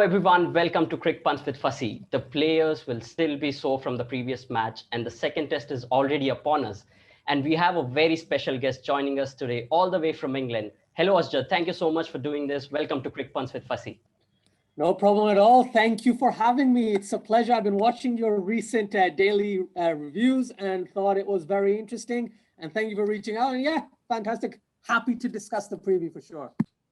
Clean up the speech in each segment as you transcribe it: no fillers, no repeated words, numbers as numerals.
everyone, welcome to Crick Punch with Fussy. The players will still be sore from the previous match and the second test is already upon us. And we have a very special guest joining us today all the way from England. Hello Asjad, thank you so much for doing this. Welcome to Crick Punch with Fussy. No problem at all. Thank you for having me. It's a pleasure. I've been watching your recent daily reviews and thought it was very interesting. And thank you for reaching out. And yeah, fantastic. Happy to discuss the preview for sure.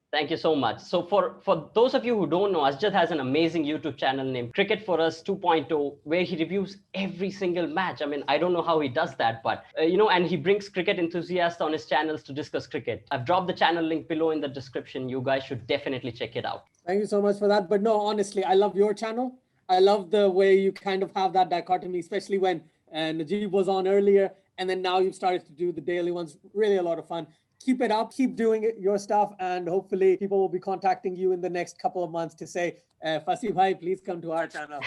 Thank you so much. So for those of you who don't know, Asjad has an amazing YouTube channel named Cricket for Us 2.0, where he reviews every single match. I mean, I don't know how he does that, but and he brings cricket enthusiasts on his channels to discuss cricket. I've dropped the channel link below in the description. You guys should definitely check it out. Thank you so much for that. But no, honestly, I love your channel. I love the way you kind of have that dichotomy, especially when Najib was on earlier, and then now you've started to do the daily ones. Really a lot of fun. Keep it up, keep doing it, your stuff, and hopefully people will be contacting you in the next couple of months to say, Fussy bhai, please come to our channel.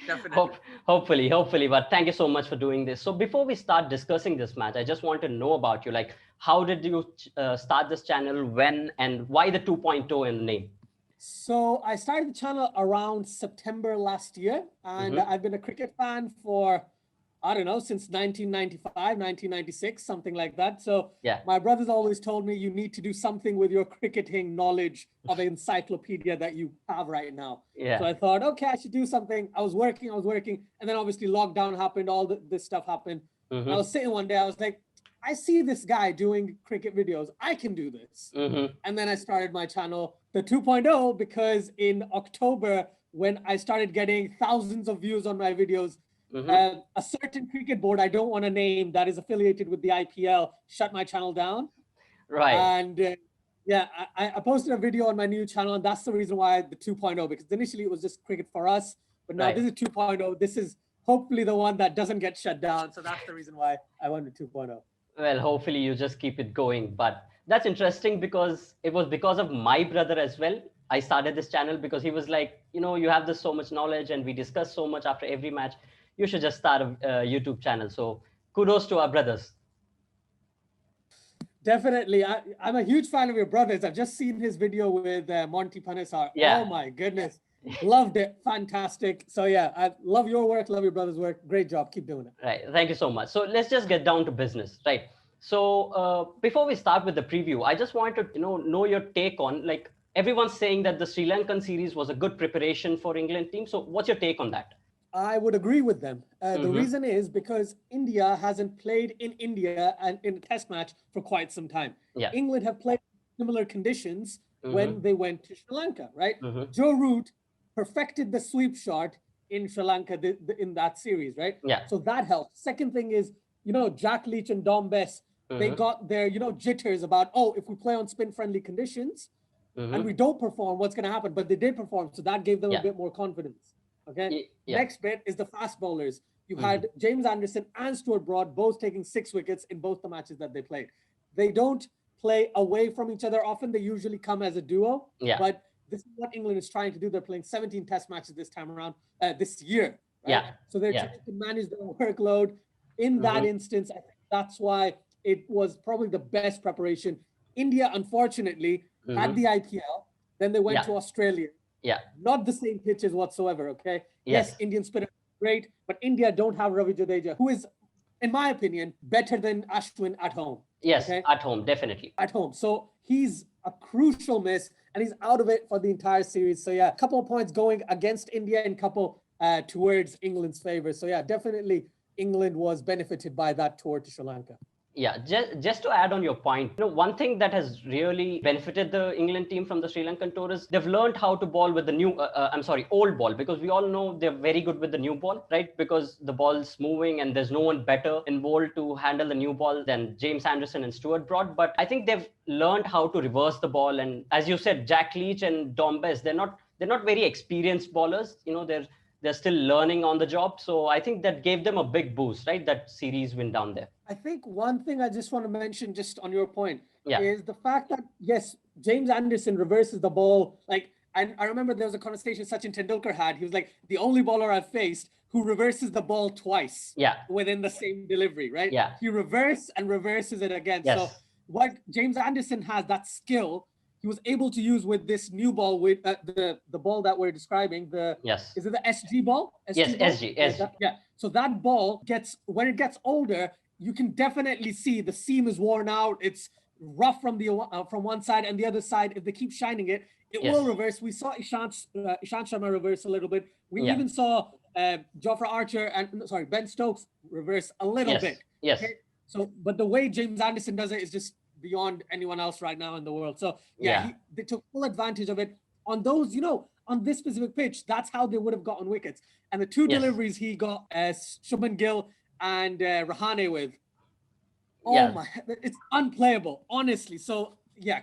Definitely. Hopefully, but thank you so much for doing this. So before we start discussing this match, I just want to know about you. Like, how did you start this channel, when, and why the 2.0 in the name? So I started the channel around September last year, and I've been a cricket fan for, I don't know, since 1995, 1996, something like that. So yeah, my brothers always told me you need to do something with your cricketing knowledge of an encyclopedia that you have right now. Yeah. So I thought, okay, I should do something. I was working. And then obviously lockdown happened, all this stuff happened. I was sitting one day, I was like, I see this guy doing cricket videos. I can do this. And then I started my channel, the 2.0, because in October, when I started getting thousands of views on my videos, a certain cricket board I don't want to name that is affiliated with the IPL shut my channel down. Right. And I posted a video on my new channel, and that's the reason why the 2.0, because initially it was just Cricket for Us, but now this is 2.0. This is hopefully the one that doesn't get shut down. So that's the reason why I went to 2.0. Well, hopefully you just keep it going. But that's interesting because it was because of my brother as well. I started this channel because he was like, you have this so much knowledge and we discuss so much after every match. You should just start a YouTube channel. So kudos to our brothers. Definitely. I'm a huge fan of your brothers. I've just seen his video with Monty Panesar. Yeah. Oh my goodness. Loved it. Fantastic. So yeah, I love your work, love your brother's work. Great job. Keep doing it. Right. Thank you so much. So let's just get down to business, right? So before we start with the preview, I just wanted to know your take on, like, everyone's saying that the Sri Lankan series was a good preparation for England team. So what's your take on that? I would agree with them. The reason is because India hasn't played in India and in a test match for quite some time. Yeah. England have played similar conditions when they went to Sri Lanka, right? Joe Root perfected the sweep shot in Sri Lanka in that series, right? Yeah. So that helped. Second thing is, Jack Leach and Dom Bess, they got their, jitters about, if we play on spin-friendly conditions and we don't perform, what's going to happen? But they did perform, so that gave them a bit more confidence. Okay. Yeah. Next bit is the fast bowlers. You had James Anderson and Stuart Broad both taking 6 wickets in both the matches that they played. They don't play away from each other often. They usually come as a duo. Yeah. But this is what England is trying to do. They're playing 17 test matches this time around, this year. Right? Yeah. So they're trying to manage their workload. In that instance, I think that's why it was probably the best preparation. India, unfortunately, had the IPL. Then they went to Australia. Yeah, not the same pitches whatsoever. Okay. Yes, Indian spinner great, but India don't have Ravi Jadeja, who is, in my opinion, better than Ashwin at home. Yes, at home, definitely. At home. So he's a crucial miss, and he's out of it for the entire series. So yeah, a couple of points going against India and a couple towards England's favor. So yeah, definitely England was benefited by that tour to Sri Lanka. Yeah, just to add on your point, one thing that has really benefited the England team from the Sri Lankan tour is they've learned how to bowl with the old ball, because we all know they're very good with the new ball, right? Because the ball's moving and there's no one better in bowl to handle the new ball than James Anderson and Stuart Broad. But I think they've learned how to reverse the ball. And as you said, Jack Leach and Dom Bess, they're not very experienced bowlers. They're still learning on the job. So I think that gave them a big boost, right? That series win down there. I think one thing I just want to mention just on your point is the fact that, yes, James Anderson reverses the ball. Like, and I remember there was a conversation Sachin Tendulkar had. He was like, the only bowler I've faced who reverses the ball twice within the same delivery, right? Yeah. He reverses it again. Yes. So what James Anderson has, that skill, he was able to use with this new ball, with the ball that we're describing. Is it the SG ball? Yes, ball? SG. Yeah. So that ball when it gets older, you can definitely see the seam is worn out. It's rough from from one side, and the other side, if they keep shining it, it will reverse. We saw Ishant Sharma reverse a little bit. We even saw Jofra Archer and Ben Stokes reverse a little bit. Yes. Okay? So, but the way James Anderson does it is just beyond anyone else right now in the world. So they took full advantage of it on those, on this specific pitch. That's how they would have gotten wickets. And the two deliveries he got Shubman Gill and Rahane with, my, it's unplayable, honestly. So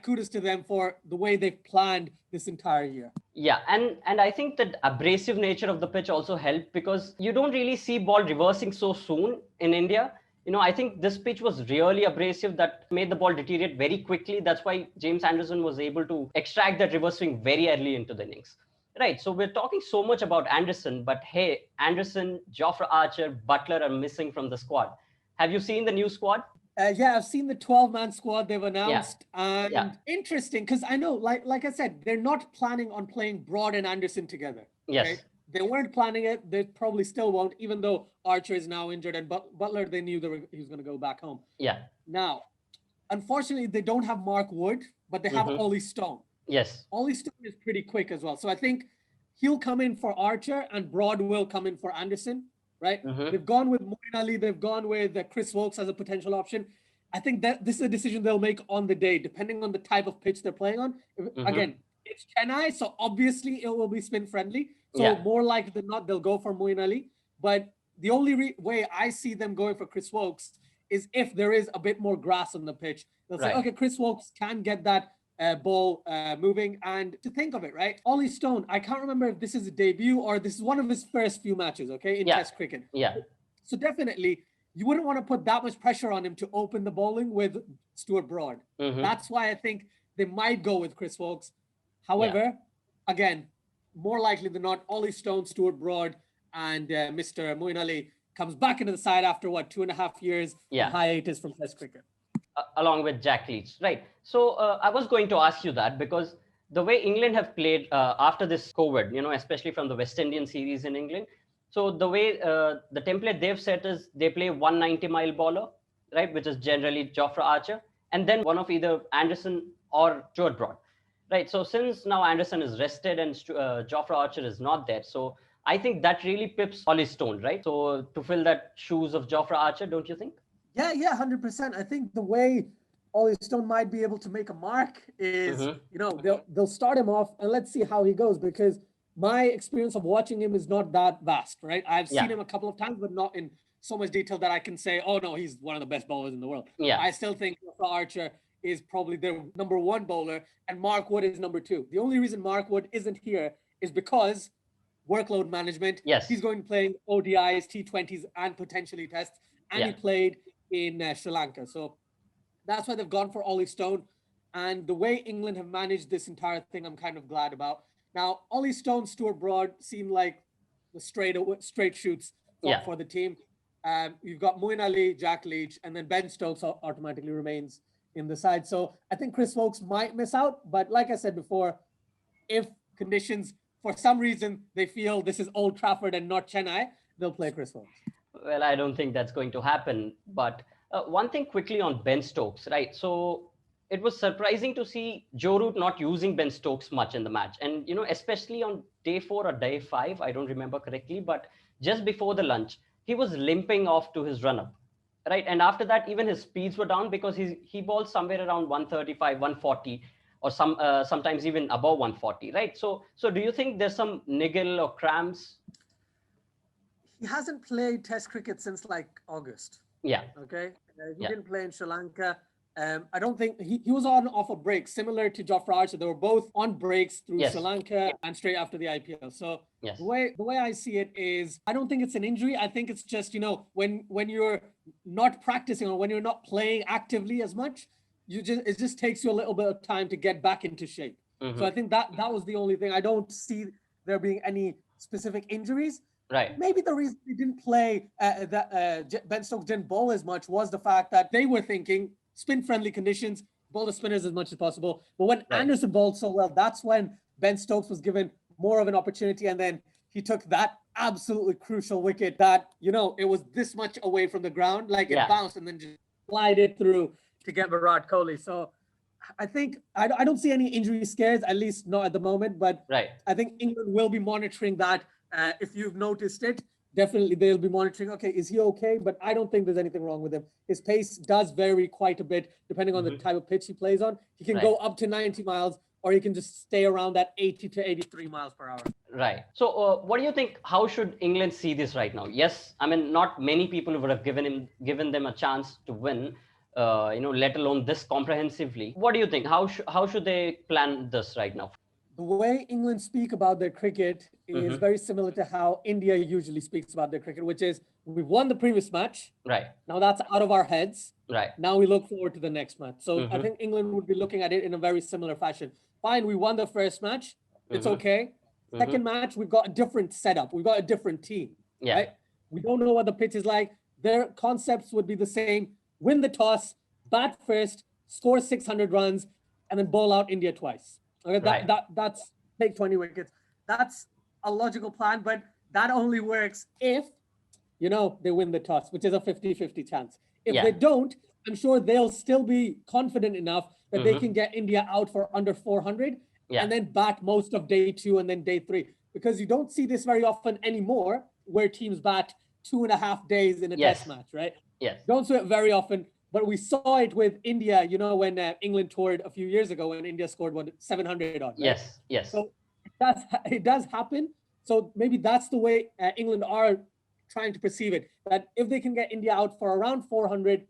kudos to them for the way they've planned this entire year. Yeah, and I think that abrasive nature of the pitch also helped, because you don't really see ball reversing so soon in India. I think this pitch was really abrasive that made the ball deteriorate very quickly. That's why James Anderson was able to extract that reverse swing very early into the innings. Right, so we're talking so much about Anderson, but hey, Anderson, Jofra Archer, Butler are missing from the squad. Have you seen the new squad? I've seen the 12-man squad they've announced. Interesting, because I know, like I said, they're not planning on playing Broad and Anderson together. Yes. Okay? They weren't planning it. They probably still won't, even though Archer is now injured and Butler, they knew he was going to go back home. Yeah. Now, unfortunately, they don't have Mark Wood, but they have Ollie Stone. Yes. Ollie Stone is pretty quick as well. So I think he'll come in for Archer and Broad will come in for Anderson, right? They've gone with Moeen Ali. They've gone with Chris Wilkes as a potential option. I think that this is a decision they'll make on the day, depending on the type of pitch they're playing on. Again, it's Chennai, so obviously it will be spin friendly. So more likely than not, they'll go for Moeen Ali. But the only way I see them going for Chris Wilkes is if there is a bit more grass on the pitch. They'll say, okay, Chris Wilkes can get that ball moving. And to think of it, right? Ollie Stone, I can't remember if this is a debut or this is one of his first few matches, okay, in Test cricket. Yeah. So definitely, you wouldn't want to put that much pressure on him to open the bowling with Stuart Broad. That's why I think they might go with Chris Wilkes. However, again, more likely than not, Ollie Stone, Stuart Broad, and Mr. Moeen Ali comes back into the side after 2.5 years hiatus from Test cricket. Along with Jack Leach, right? So I was going to ask you that, because the way England have played after this COVID, especially from the West Indian series in England. So the way the template they've set is they play 190-mile bowler, right, which is generally Jofra Archer, and then one of either Anderson or Stuart Broad, right? So since now Anderson is rested and Jofra Archer is not there, so I think that really pips Ollie Stone, right? So to fill that shoes of Jofra Archer, don't you think? Yeah, 100%. I think the way Ollie Stone might be able to make a mark is, they'll start him off and let's see how he goes, because my experience of watching him is not that vast, right? I've seen him a couple of times, but not in so much detail that I can say, oh no, he's one of the best bowlers in the world. Yeah. I still think Archer is probably their number one bowler and Mark Wood is number two. The only reason Mark Wood isn't here is because workload management. Yes. He's going to play ODIs, T20s, and potentially tests. And he played in Sri Lanka. So that's why they've gone for Ollie Stone. And the way England have managed this entire thing, I'm kind of glad about. Now, Ollie Stone, Stuart Broad seem like the straight shoots for the team. You've got Moeen Ali, Jack Leach, and then Ben Stokes automatically remains in the side. So I think Chris Wilkes might miss out. But like I said before, if conditions, for some reason, they feel this is Old Trafford and not Chennai, they'll play Chris Wilkes. Well, I don't think that's going to happen. But one thing quickly on Ben Stokes, right? So it was surprising to see Joe Root not using Ben Stokes much in the match. And, especially on day 4 or day 5, I don't remember correctly, but just before the lunch, he was limping off to his run-up, right? And after that, even his speeds were down because he bowls somewhere around 135, 140, or sometimes even above 140, right? So do you think there's some niggle or cramps? He hasn't played Test cricket since like August. Yeah. Okay. He didn't play in Sri Lanka. I don't think he was on off a break, similar to Jofra Archer. They were both on breaks through Sri Lanka and straight after the IPL. So the way I see it is, I don't think it's an injury. I think it's just, when you're not practicing or when you're not playing actively as much, it just takes you a little bit of time to get back into shape. So I think that was the only thing. I don't see there being any specific injuries. Right. Maybe the reason they didn't play Ben Stokes didn't bowl as much was the fact that they were thinking spin-friendly conditions, bowl the spinners as much as possible. But when Anderson bowled so well, that's when Ben Stokes was given more of an opportunity. And then he took that absolutely crucial wicket that, it was this much away from the ground, like it bounced and then just glided through to get Virat Kohli. So I think I don't see any injury scares, at least not at the moment. But I think England will be monitoring that. If you've noticed it, definitely they'll be monitoring, okay, is he okay? But I don't think there's anything wrong with him. His pace does vary quite a bit depending on the type of pitch he plays on. He can go up to 90 miles or he can just stay around that 80 to 83 miles per hour. Right. So what do you think, how should England see this right now? Yes, I mean, not many people would have given them a chance to win, let alone this comprehensively. What do you think? How should they plan this right now? The way England speak about their cricket is very similar to how India usually speaks about their cricket, which is we've won the previous match. Right. Now that's out of our heads. Right. Now we look forward to the next match. So I think England would be looking at it in a very similar fashion. Fine, we won the first match. It's okay. Second match, we've got a different setup. We've got a different team. Yeah. Right? We don't know what the pitch is like. Their concepts would be the same. Win the toss, bat first, score 600 runs, and then bowl out India twice. Okay, that's take 20 wickets. That's a logical plan, but that only works if, they win the toss, which is a 50-50 chance. If they don't, I'm sure they'll still be confident enough that they can get India out for under 400 and then bat most of day 2 and then day 3. Because you don't see this very often anymore where teams bat 2.5 days in a test match, right? Yes. Don't see it very often. But we saw it with India, when England toured a few years ago when India scored 700 odd. Right? Yes. So it does happen. So maybe that's the way England are trying to perceive it. That if they can get India out for around 400,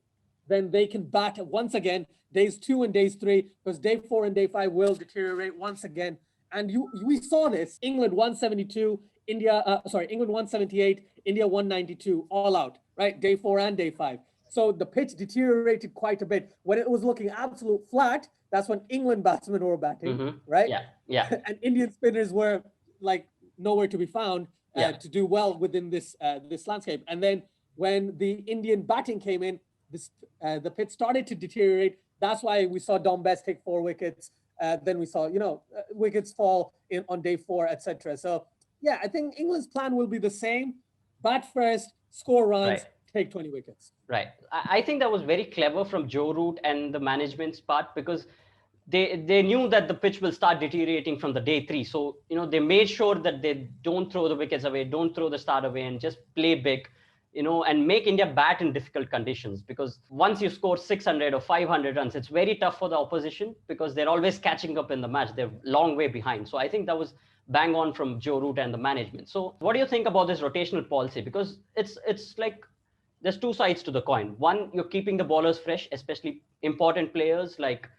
then they can bat once again days 2 and days 3, because day 4 and day 5 will deteriorate once again. And we saw this. England 172, England 178, India 192, all out, right? Day 4 and day 5. So the pitch deteriorated quite a bit. When it was looking absolute flat, that's when England batsmen were batting, right? Yeah. And Indian spinners were like nowhere to be found to do well within this landscape. And then when the Indian batting came in, the pitch started to deteriorate. That's why we saw Dom Best take 4 wickets. Then we saw, wickets fall on day 4, etc. So yeah, I think England's plan will be the same: bat first, score runs. Take 20 wickets. Right. I think that was very clever from Joe Root and the management's part, because they knew that the pitch will start deteriorating from the day 3. So, they made sure that they don't throw the wickets away, don't throw the start away, and just play big, and make India bat in difficult conditions. Because once you score 600 or 500 runs, it's very tough for the opposition because they're always catching up in the match. They're a long way behind. So I think that was bang on from Joe Root and the management. So what do you think about this rotational policy? Because it's like, there's 2 sides to the coin. One, you're keeping the bowlers fresh, especially important players like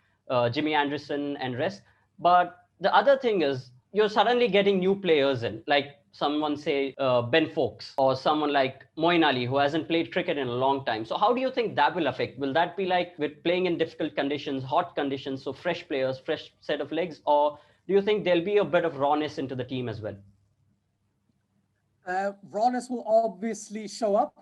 Jimmy Anderson and rest. But the other thing is you're suddenly getting new players in, like someone say Ben Fowkes or someone like Moeen Ali, who hasn't played cricket in a long time. So how do you think that will affect? Will that be like with playing in difficult conditions, hot conditions, so fresh players, fresh set of legs? Or do you think there'll be a bit of rawness into the team as well? Rawness will obviously show up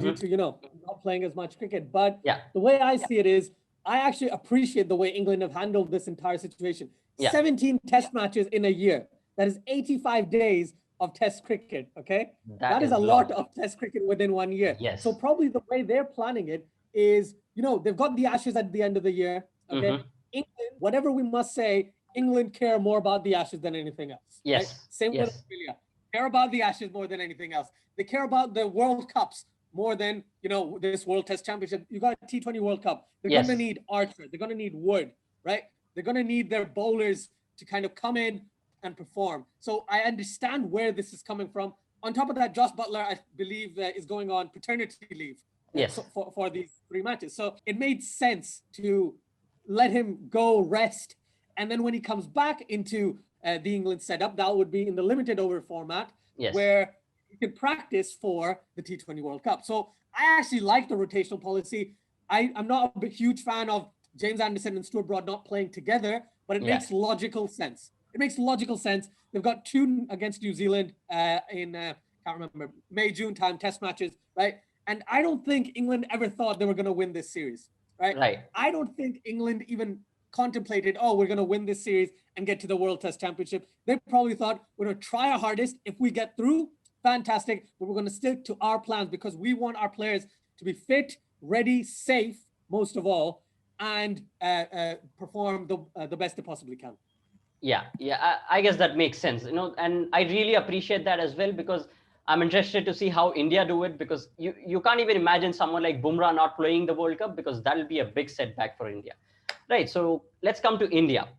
due to, not playing as much cricket. But the way I see it is, I actually appreciate the way England have handled this entire situation. 17 test matches in a year. That is 85 days of test cricket, okay? That is a lot of test cricket within 1 year. Yes. So probably the way they're planning it is, they've got the Ashes at the end of the year, okay? England, whatever we must say, England care more about the Ashes than anything else. Yes. Right? Same with Australia. Care about the Ashes more than anything else. They care about the World Cups more than, this World Test Championship. You got T20 World Cup. They're going to need Archer. They're going to need Wood, right? They're going to need their bowlers to kind of come in and perform. So I understand where this is coming from. On top of that, Josh Butler, I believe, is going on paternity leave for these 3 matches. So it made sense to let him go rest. And then when he comes back into the England setup, that would be in the limited over format, where you can practice for the T20 World Cup. So I actually like the rotational policy. I'm not a huge fan of James Anderson and Stuart Broad not playing together, but it makes logical sense. It makes logical sense. They've got 2 against New Zealand in, can't remember, May, June time, test matches, right? And I don't think England ever thought they were going to win this series, right? Right. I don't think England even contemplated, oh, we're going to win this series and get to the World Test Championship. They probably thought, we're going to try our hardest. If we get through, fantastic. But we're going to stick to our plans because we want our players to be fit, ready, safe, most of all, and perform the best they possibly can. Yeah, I guess that makes sense, and I really appreciate that as well, because I'm interested to see how India do it, because you can't even imagine someone like Bumrah not playing the World Cup, because that'll be a big setback for India. Right, so let's come to India.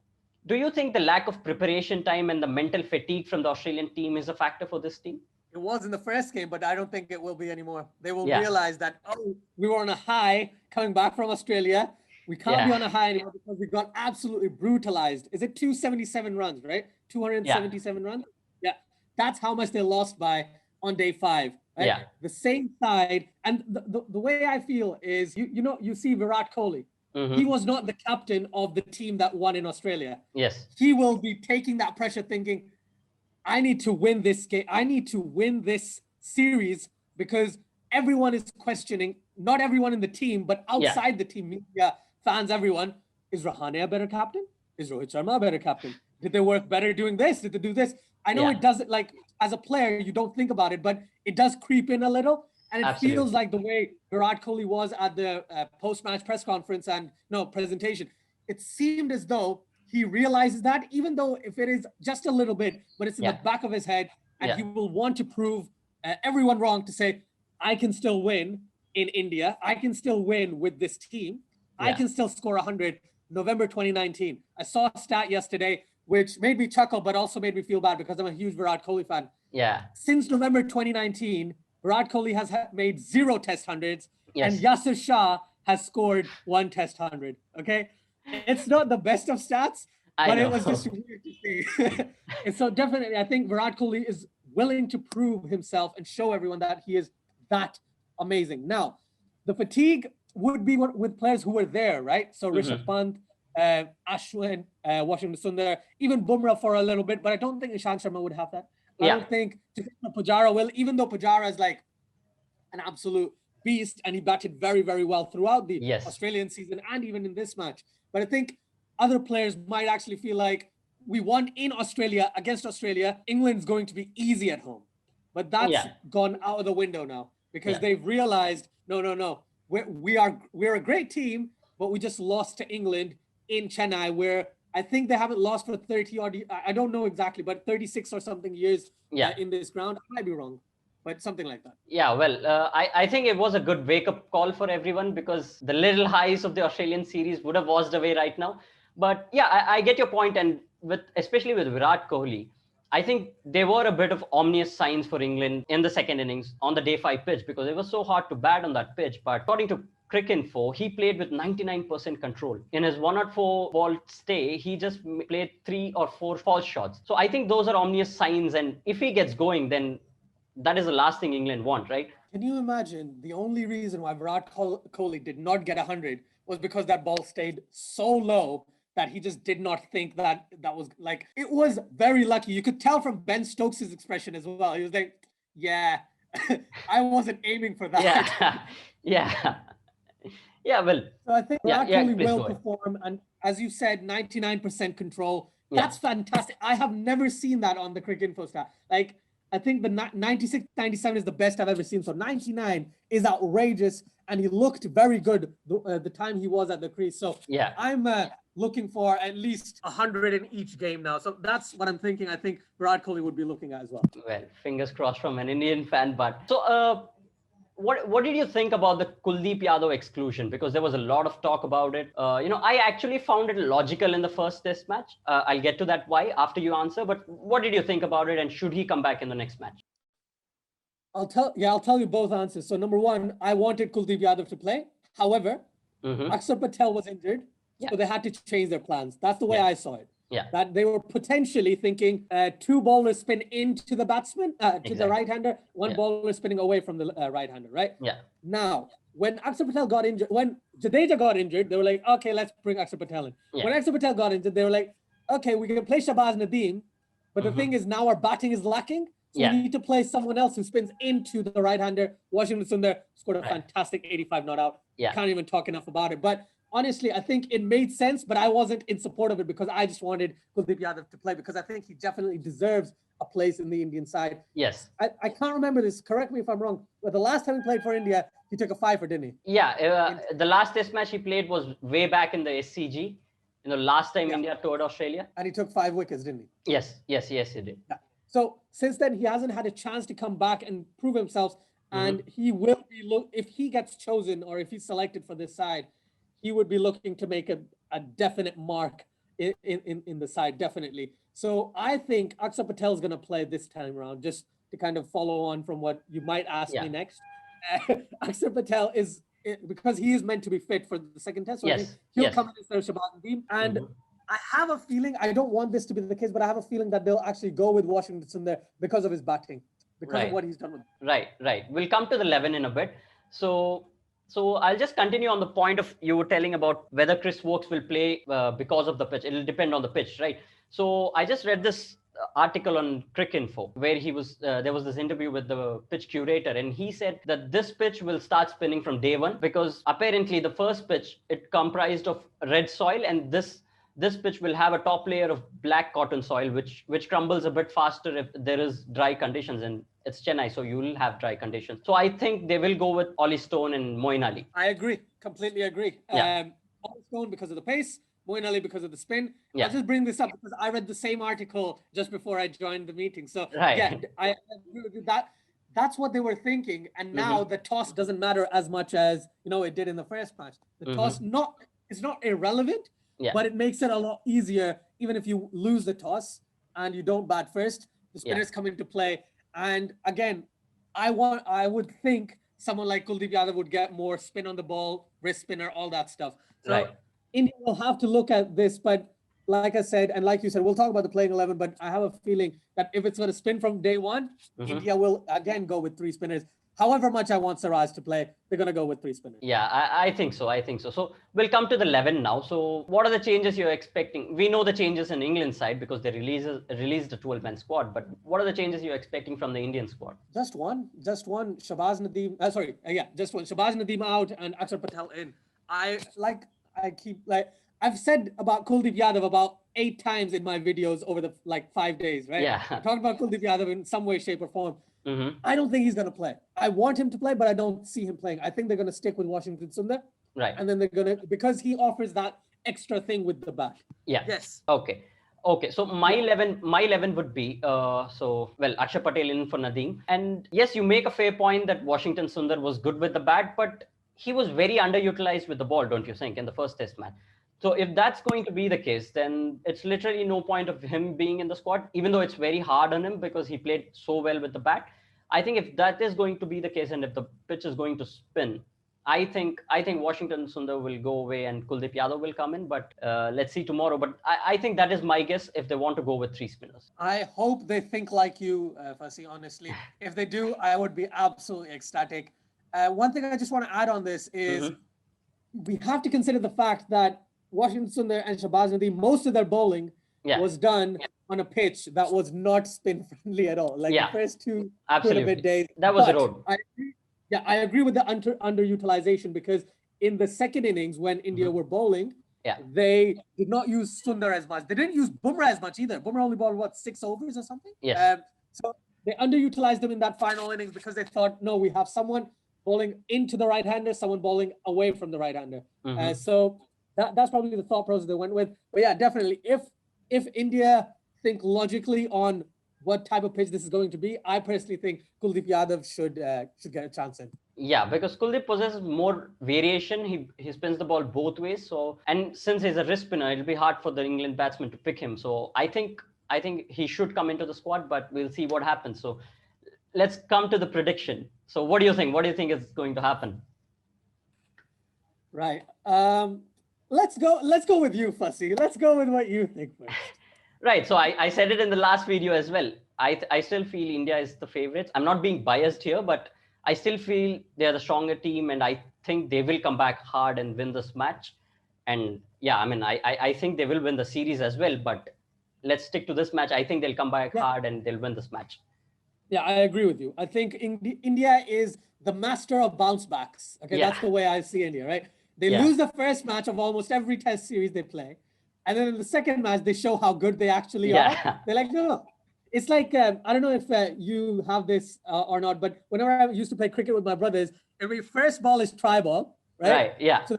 Do you think the lack of preparation time and the mental fatigue from the Australian team is a factor for this team? It was in the first game, but I don't think it will be anymore. They will realize that, oh, we were on a high coming back from Australia. We can't be on a high anymore because we got absolutely brutalized. Is it 277 runs, right? 277 runs? Yeah. That's how much they lost by on day 5. Right? Yeah. The same side. And the way I feel is, you see Virat Kohli. Mm-hmm. He was not the captain of the team that won in Australia. Yes. He will be taking that pressure thinking, I need to win this game. I need to win this series because everyone is questioning, not everyone in the team, but outside the team, media, fans, everyone, is Rahane a better captain? Is Rohit Sharma a better captain? Did they work better doing this? Did they do this? I know it doesn't, like, as a player, you don't think about it, but it does creep in a little. And it feels like the way Virat Kohli was at the post-match press conference and presentation, it seemed as though he realizes that, even though if it is just a little bit, but it's in the back of his head, and he will want to prove everyone wrong to say, I can still win in India. I can still win with this team. I can still score 100 November 2019. I saw a stat yesterday, which made me chuckle, but also made me feel bad because I'm a huge Virat Kohli fan. Yeah. Since November 2019, Virat Kohli has made 0 test hundreds, and Yasir Shah has scored 1 test 100. Okay. It's not the best of stats, but it was just weird to see. And so definitely, I think Virat Kohli is willing to prove himself and show everyone that he is that amazing. Now, the fatigue would be with players who were there, right? So Rishabh Pant, Ashwin, Washington Sundar, even Bumrah for a little bit, but I don't think Ishant Sharma would have that. I don't think Pujara will, even though Pujara is like an absolute beast and he batted very, very well throughout the Australian season and even in this match. But I think other players might actually feel like we won in Australia against Australia. England's going to be easy at home. But that's gone out of the window now because they've realized, no. We're a great team, but we just lost to England in Chennai, where I think they haven't lost for 30 odd, I don't know exactly, but 36 or something years in this ground. I might be wrong, but something like that. Yeah, well, I think it was a good wake-up call for everyone because the little highs of the Australian series would have washed away right now. But yeah, I get your point, and especially with Virat Kohli, I think there were a bit of ominous signs for England in the second innings on the day 5 pitch because it was so hard to bat on that pitch. But according to Cricinfo, he played with 99% control. In his 104 ball stay, he just played 3 or 4 false shots. So I think those are ominous signs. And if he gets going, then that is the last thing England want, right? Can you imagine the only reason why Virat Kohli did not get 100 was because that ball stayed so low that he just did not think that was like, it was very lucky. You could tell from Ben Stokes' expression as well. He was like, I wasn't aiming for that. Yeah, well. So I think Virat Kohli will perform. And as you said, 99% control. That's fantastic. I have never seen that on the Cricinfo stat. Like, I think the 96, 97 is the best I've ever seen. So 99 is outrageous. And he looked very good the time he was at the crease. So I'm looking for at least 100 in each game now. So that's what I'm thinking. I think Virat Kohli would be looking at as well. Well, fingers crossed from an Indian fan. But so what did you think about the Kuldeep Yadav exclusion? Because there was a lot of talk about it. I actually found it logical in the first test match. I'll get to that why after you answer. But what did you think about it? And should he come back in the next match? I'll tell you both answers. So number one, I wanted Kuldeep Yadav to play. However, Akshar Patel was injured. So they had to change their plans. That's the way I saw it. That they were potentially thinking 2 bowlers spin into the batsman, to the right-hander, 1 bowler spinning away from the right-hander, right? Now, when Akshar Patel got injured, when Jadeja got injured, they were like, okay, let's bring Akshar Patel in. When Akshar Patel got injured, they were like, okay, we can play Shahbaz Nadeem, but the thing is now our batting is lacking. So we need to play someone else who spins into the right-hander. Washington Sundar scored a fantastic 85 not out. Can't even talk enough about it. But honestly, I think it made sense, but I wasn't in support of it because I just wanted Kuldeep Yadav to play because I think he definitely deserves a place in the Indian side. Yes. I can't remember this. Correct me if I'm wrong. But the last time he played for India, he took a 5-er, didn't he? Yeah. The last test match he played was way back in the SCG. Last time India toured Australia. And he took 5 wickets, didn't he? Yes, he did. Yeah. So since then, he hasn't had a chance to come back and prove himself. And he will be, if he gets chosen or if he's selected for this side, he would be looking to make a definite mark in the side, definitely. So I think Akshar Patel is going to play this time around, just to kind of follow on from what you might ask me next. Akshar Patel is, because he is meant to be fit for the second test, so I think he'll come in instead of Shahbaz Nadeem. And I have a feeling, I don't want this to be the case, but I have a feeling that they'll actually go with Washington Sundar because of his batting, because of what he's done with him. Right. We'll come to the 11 in a bit. So I'll just continue on the point of you were telling about whether Chris Woakes will play because of the pitch. It'll depend on the pitch, right? So I just read this article on Cricinfo where he was there was this interview with the pitch curator, and he said that this pitch will start spinning from day one because apparently the first pitch, it comprised of red soil, and this pitch will have a top layer of black cotton soil which crumbles a bit faster if there is dry conditions, and it's Chennai, so you will have dry conditions. So I think they will go with Ollie Stone and Moeen Ali. I agree, completely agree. Ollie Stone because of the pace, Moeen Ali because of the spin. I'll just bring this up because I read the same article just before I joined the meeting. So I agree with that. That's what they were thinking, and now the toss doesn't matter as much as it did in the first match. The toss it's not irrelevant, but it makes it a lot easier. Even if you lose the toss and you don't bat first, the spinners come into play. And again, I would think someone like Kuldeep Yadav would get more spin on the ball, wrist spinner, all that stuff. So India will have to look at this, but like I said, and like you said, we'll talk about the playing 11, but I have a feeling that if it's going to spin from day one, India will again go with 3 spinners. However much I want Siraj to play, they're going to go with 3 spinners. Yeah, I think so. So we'll come to the 11 now. So what are the changes you're expecting? We know the changes in England side because they released a 12-man squad. But what are the changes you're expecting from the Indian squad? Just one. Shahbaz Nadeem. Just one. Shahbaz Nadeem out and Akshar Patel in. I've said about Kuldeep Yadav about 8 times in my videos over the 5 days, right? Yeah. I talked about Kuldeep Yadav in some way, shape, or form. I don't think he's going to play. I want him to play, but I don't see him playing. I think they're going to stick with Washington Sundar. Right. And then they're going to, because he offers that extra thing with the bat. Yeah. Yes. Okay. So my 11 would be, Akshar Patel in for Nadeem. And yes, you make a fair point that Washington Sundar was good with the bat, but he was very underutilized with the ball, don't you think, in the first test match? So if that's going to be the case, then it's literally no point of him being in the squad, even though it's very hard on him because he played so well with the bat. I think if that is going to be the case, and if the pitch is going to spin, I think Washington Sundar will go away and Kuldeep Yadav will come in. But let's see tomorrow. But I think that is my guess if they want to go with 3 spinners. I hope they think like you, Fasi, honestly. If they do, I would be absolutely ecstatic. One thing I just want to add on this is we have to consider the fact that Washington Sundar and Shahbaz Nadeem, most of their bowling was done on a pitch that was not spin friendly at all. The first two and a bit days. That was the road. I agree with the underutilization because in the second innings when India were bowling, they did not use Sundar as much. They didn't use Bumrah as much either. Bumrah only bowled 6 overs or something? Yes. So they underutilized them in that final innings because they thought, no, we have someone bowling into the right-hander, someone bowling away from the right-hander. So that's probably the thought process they went with. But yeah, definitely, if India think logically on what type of pitch this is going to be, I personally think Kuldeep Yadav should get a chance in. Yeah, because Kuldeep possesses more variation. He spins the ball both ways. So, and since he's a wrist spinner, it'll be hard for the England batsman to pick him. So I think he should come into the squad, but we'll see what happens. So let's come to the prediction. So what do you think? What do you think is going to happen? Right. Let's go with you, Fussy. Let's go with what you think first. Right. So I said it in the last video as well. I still feel India is the favorites. I'm not being biased here, but I still feel they're the stronger team, and I think they will come back hard and win this match. And yeah, I mean, I think they will win the series as well, but let's stick to this match. I think they'll come back hard and they'll win this match. Yeah, I agree with you. I think India is the master of bounce backs. Okay, that's the way I see India, right? They lose the first match of almost every test series they play. And then in the second match, they show how good they actually are. They're like, no. It's like, I don't know if you have this or not, but whenever I used to play cricket with my brothers, every first ball is try ball, right? Right, yeah. So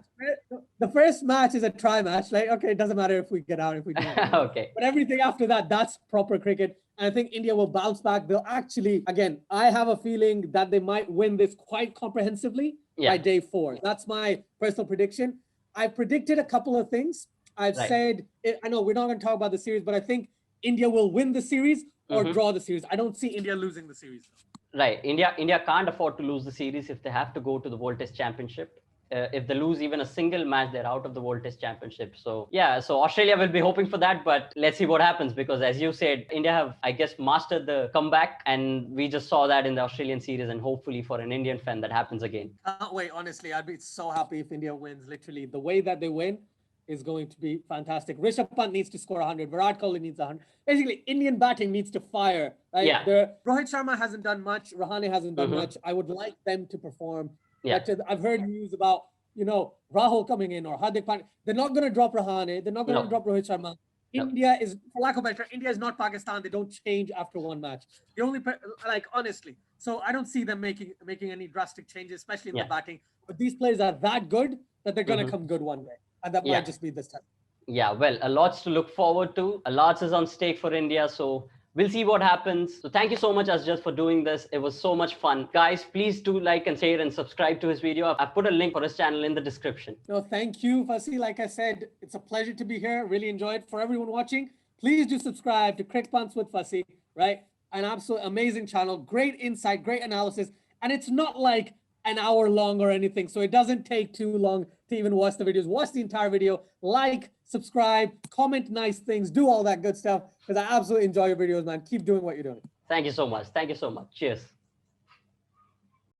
the first match is a try match. Like, okay, it doesn't matter if we get out, if we don't. Okay. But everything after that, that's proper cricket. And I think India will bounce back. They'll actually, again, I have a feeling that they might win this quite comprehensively by day 4. That's my personal prediction. I predicted a couple of things. I've said, I know we're not going to talk about the series, but I think India will win the series or draw the series. I don't see India losing the series. Right. India can't afford to lose the series if they have to go to the World Test Championship. If they lose even a single match, they're out of the World Test Championship. So yeah, so Australia will be hoping for that, but let's see what happens, because as you said, India have, I guess, mastered the comeback, and we just saw that in the Australian series, and hopefully for an Indian fan that happens again. Can't wait, honestly. I'd be so happy if India wins. Literally, the way that they win is going to be fantastic. Rishabh Pant needs to score 100. Virat Kohli needs 100. Basically, Indian batting needs to fire. Right? Yeah. Rohit Sharma hasn't done much. Rahane hasn't done much. I would like them to perform. Yeah. I've heard news about, Rahul coming in or Hardik Pandya. They're not going to drop Rahane. They're not going to drop Rohit Sharma. India is, for lack of better, India is not Pakistan. They don't change after one match. The only, honestly. So I don't see them making any drastic changes, especially in the batting. But these players are that good that they're going to come good one day. And that might just be this time. Yeah, well, a lot to look forward to. A lot is on stake for India. So we'll see what happens. So thank you so much, Asjad, for doing this. It was so much fun. Guys, please do like and share and subscribe to his video. I've put a link for his channel in the description. No, thank you, Fasi. Like I said, it's a pleasure to be here. Really enjoy it. For everyone watching, please do subscribe to Cricket Punts with Fasi, right? An absolute amazing channel. Great insight, great analysis. And it's not like an hour long or anything. So it doesn't take too long to even watch the videos. Watch the entire video, like, subscribe, comment nice things, do all that good stuff, because I absolutely enjoy your videos, man. Keep doing what you're doing. Thank you so much. Thank you so much. Cheers.